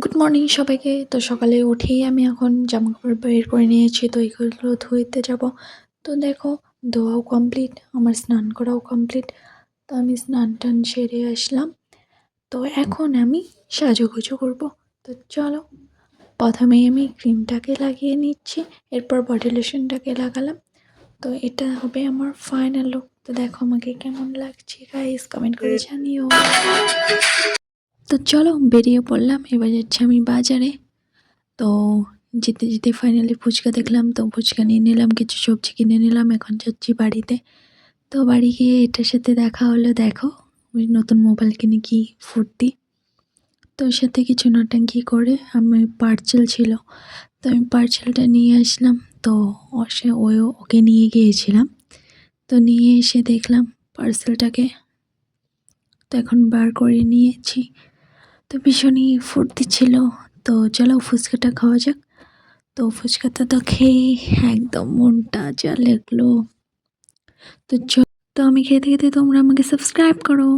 Good morning সবাইকে। তো সকালে উঠেই আমি এখন জামাকাপড় বের করে নিয়েছি। তো এগুলো ধুইতে যাব। তো দেখো, ধোয়াও কমপ্লিট, আমার স্নান করাও কমপ্লিট। তো আমি স্নান-টান সেরে আসলাম। তো এখন আমি সাজুগুজু করব। তো চলো, প্রথমেই আমি ক্রিমটাকে লাগিয়ে নিচ্ছি, এরপর বডি লোশনটাকে লাগালাম। তো এটা হবে আমার ফাইনাল লুক। তো দেখো আমাকে কেমন লাগছে গাইস, কমেন্ট করে জানিও। তো চলো বেরিয়ে পড়লাম, এবার যাচ্ছি আমি বাজারে। তো যেতে যেতে ফাইনালি ফুচকা দেখলাম, তো ফুচকা নিয়ে নিলাম, কিছু সবজি কিনে নিলাম। এখন যাচ্ছি বাড়িতে। তো বাড়ি গিয়ে এটার সাথে দেখা হলো, দেখো ওই নতুন মোবাইল কিনে কি ফুর্তি। তো ওর সাথে কিছু নটাঙ্কি করে আমি পার্সেল ছিল, তো আমি পার্সেলটা নিয়ে আসলাম। তো ওকে নিয়ে গিয়েছিলাম। তো নিয়ে এসে দেখলাম পার্সেলটাকে, তো এখন বার করে নিয়েছি। তো ভীষণই ফুর্তি ছিল। তো চলো ফুচকাটা খাওয়া যাক। তো ফুচকাটা তো খেয়ে একদম মনটা যা লাগলো। তো আমি খেতে খেতে তোমরা আমাকে সাবস্ক্রাইব করো।